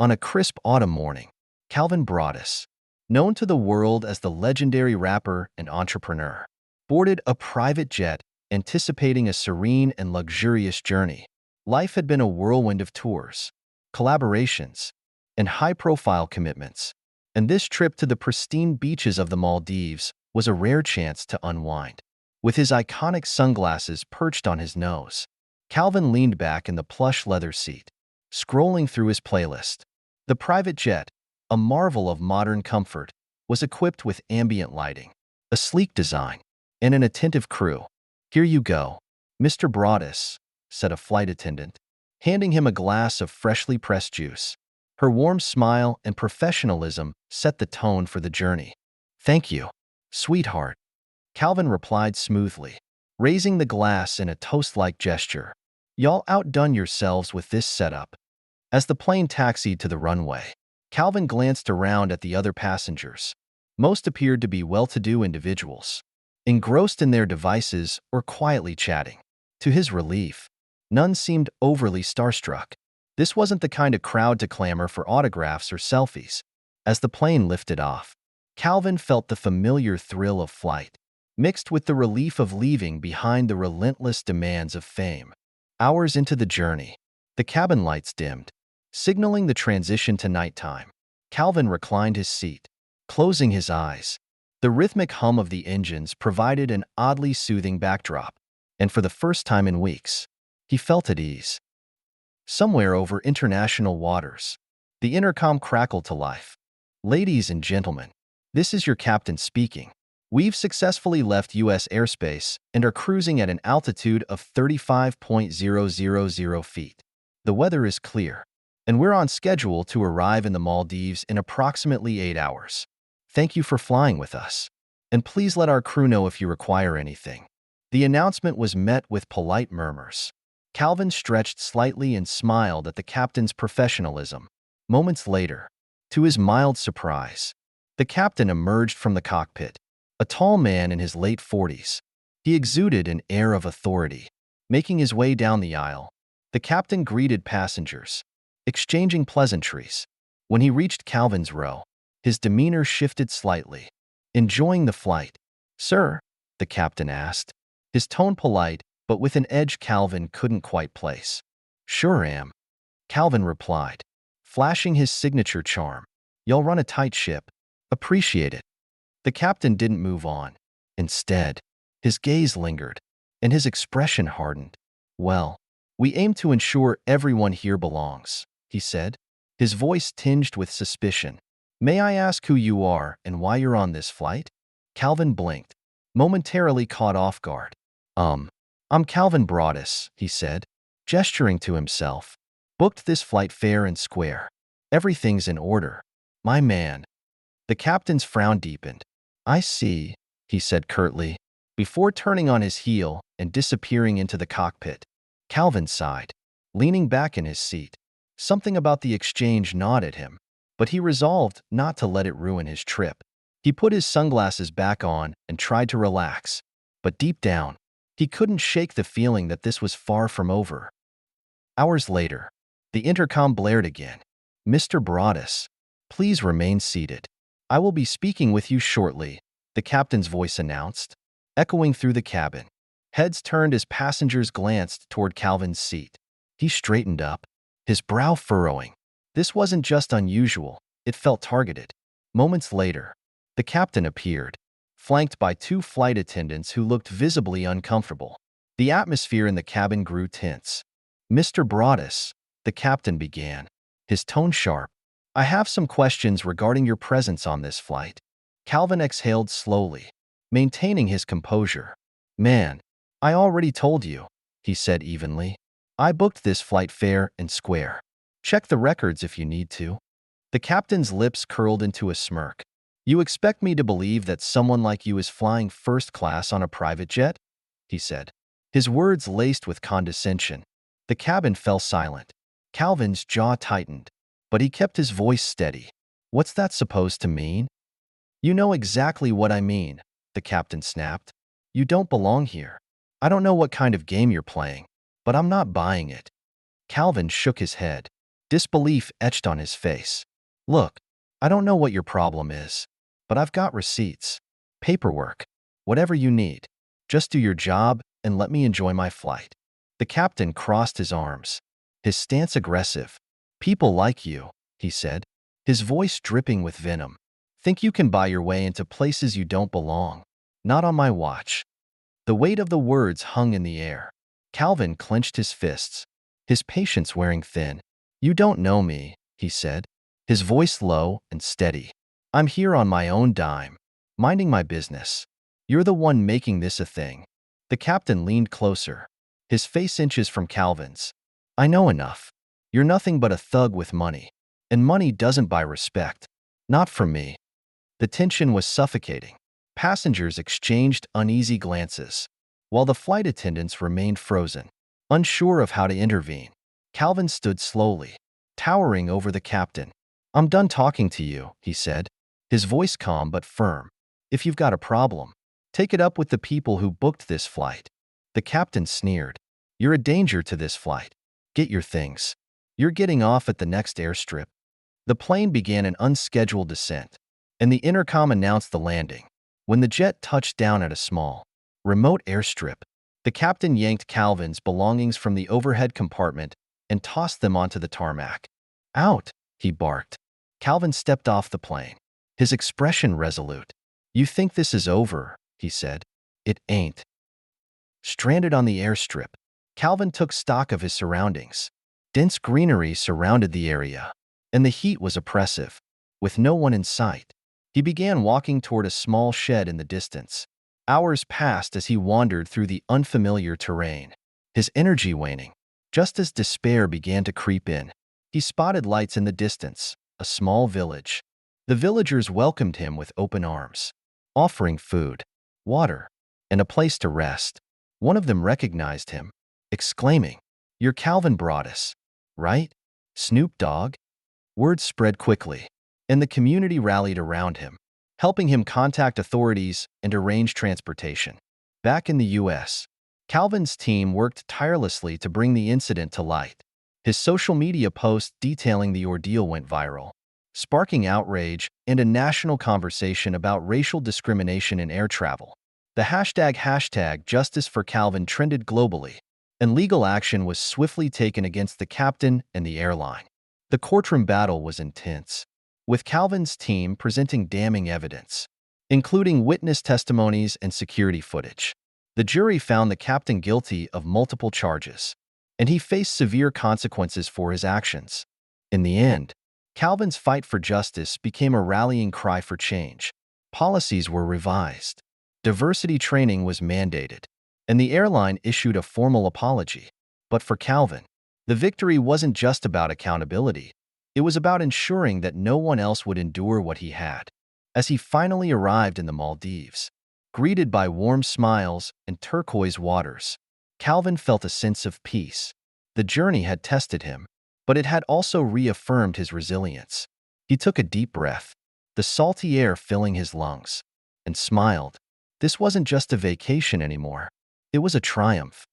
On a crisp autumn morning, Calvin Broadus, known to the world as the legendary rapper and entrepreneur, boarded a private jet, anticipating a serene and luxurious journey. Life had been a whirlwind of tours, collaborations, and high-profile commitments, and this trip to the pristine beaches of the Maldives was a rare chance to unwind. With his iconic sunglasses perched on his nose, Calvin leaned back in the plush leather seat, scrolling through his playlist. The private jet, a marvel of modern comfort, was equipped with ambient lighting, a sleek design, and an attentive crew. "Here you go, Mr. Broadus," said a flight attendant, handing him a glass of freshly pressed juice. Her warm smile and professionalism set the tone for the journey. "Thank you, sweetheart," Calvin replied smoothly, raising the glass in a toast-like gesture. "Y'all outdone yourselves with this setup." As the plane taxied to the runway, Calvin glanced around at the other passengers. Most appeared to be well-to-do individuals, engrossed in their devices or quietly chatting. To his relief, none seemed overly starstruck. This wasn't the kind of crowd to clamor for autographs or selfies. As the plane lifted off, Calvin felt the familiar thrill of flight, mixed with the relief of leaving behind the relentless demands of fame. Hours into the journey, the cabin lights dimmed, signaling the transition to nighttime. Calvin reclined his seat, closing his eyes. The rhythmic hum of the engines provided an oddly soothing backdrop, and for the first time in weeks, he felt at ease. Somewhere over international waters, the intercom crackled to life. "Ladies and gentlemen, this is your captain speaking. We've successfully left U.S. airspace and are cruising at an altitude of 35,000 feet. The weather is clear, and we're on schedule to arrive in the Maldives in approximately 8 hours. Thank you for flying with us, and please let our crew know if you require anything." The announcement was met with polite murmurs. Calvin stretched slightly and smiled at the captain's professionalism. Moments later, to his mild surprise, the captain emerged from the cockpit, a tall man in his late 40s. He exuded an air of authority. Making his way down the aisle, the captain greeted passengers, exchanging pleasantries. When he reached Calvin's row, his demeanor shifted slightly. "Enjoying the flight, sir?" the captain asked, his tone polite, but with an edge Calvin couldn't quite place. "Sure am," Calvin replied, flashing his signature charm. "Y'all run a tight ship. Appreciate it." The captain didn't move on. Instead, his gaze lingered, and his expression hardened. "Well, we aim to ensure everyone here belongs," he said, his voice tinged with suspicion. "May I ask who you are and why you're on this flight?" Calvin blinked, momentarily caught off guard. I'm Calvin Broadus," he said, gesturing to himself. "Booked this flight fair and square. Everything's in order, my man." The captain's frown deepened. "I see," he said curtly, before turning on his heel and disappearing into the cockpit. Calvin sighed, leaning back in his seat. Something about the exchange gnawed at him, but he resolved not to let it ruin his trip. He put his sunglasses back on and tried to relax, but deep down, he couldn't shake the feeling that this was far from over. Hours later, the intercom blared again. "Mr. Broadus, please remain seated. I will be speaking with you shortly," the captain's voice announced, echoing through the cabin. Heads turned as passengers glanced toward Calvin's seat. He straightened up, his brow furrowing. This wasn't just unusual, it felt targeted. Moments later, the captain appeared, flanked by 2 flight attendants who looked visibly uncomfortable. The atmosphere in the cabin grew tense. "Mr. Broadus," the captain began, his tone sharp, "I have some questions regarding your presence on this flight." Calvin exhaled slowly, maintaining his composure. "Man, I already told you," he said evenly. "I booked this flight fair and square. Check the records if you need to." The captain's lips curled into a smirk. "You expect me to believe that someone like you is flying first class on a private jet?" he said, his words laced with condescension. The cabin fell silent. Calvin's jaw tightened, but he kept his voice steady. "What's that supposed to mean?" "You know exactly what I mean," the captain snapped. "You don't belong here. I don't know what kind of game you're playing, but I'm not buying it." Calvin shook his head. Disbelief etched on his face. Look, I don't know what your problem is, but I've got receipts, paperwork, whatever you need. Just do your job and let me enjoy my flight. The captain crossed his arms, his stance aggressive. People like you, he said, his voice dripping with venom. Think you can buy your way into places you don't belong. Not on my watch. The weight of the words hung in the air. Calvin clenched his fists, his patience wearing thin. You don't know me, he said, his voice low and steady. I'm here on my own dime, minding my business. You're the one making this a thing. The captain leaned closer, his face inches from Calvin's. I know enough. You're nothing but a thug with money, and money doesn't buy respect. Not from me. The tension was suffocating. Passengers exchanged uneasy glances, while the flight attendants remained frozen, unsure of how to intervene. Calvin stood slowly, towering over the captain. I'm done talking to you, he said, his voice calm but firm. If you've got a problem, take it up with the people who booked this flight. The captain sneered. You're a danger to this flight. Get your things. You're getting off at the next airstrip. The plane began an unscheduled descent, and the intercom announced the landing. When the jet touched down at a small, remote airstrip, the captain yanked Calvin's belongings from the overhead compartment and tossed them onto the tarmac. Out, he barked. Calvin stepped off the plane, his expression resolute. You think this is over, he said. It ain't. Stranded on the airstrip, Calvin took stock of his surroundings. Dense greenery surrounded the area, and the heat was oppressive, with no one in sight. He began walking toward a small shed in the distance. Hours passed as he wandered through the unfamiliar terrain, his energy waning. Just as despair began to creep in, he spotted lights in the distance, a small village. The villagers welcomed him with open arms, offering food, water, and a place to rest. One of them recognized him, exclaiming, You're Calvin Broadus, right? Snoop Dogg? Word spread quickly, and the community rallied around him, helping him contact authorities and arrange transportation. Back in the U.S., Calvin's team worked tirelessly to bring the incident to light. His social media post detailing the ordeal went viral, sparking outrage and a national conversation about racial discrimination in air travel. The hashtag Justice for Calvin trended globally, and legal action was swiftly taken against the captain and the airline. The courtroom battle was intense, with Calvin's team presenting damning evidence, including witness testimonies and security footage. The jury found the captain guilty of multiple charges, and he faced severe consequences for his actions. In the end, Calvin's fight for justice became a rallying cry for change. Policies were revised, diversity training was mandated, and the airline issued a formal apology. But for Calvin, the victory wasn't just about accountability. It was about ensuring that no one else would endure what he had. As he finally arrived in the Maldives, greeted by warm smiles and turquoise waters, Calvin felt a sense of peace. The journey had tested him, but it had also reaffirmed his resilience. He took a deep breath, the salty air filling his lungs, and smiled. This wasn't just a vacation anymore. It was a triumph.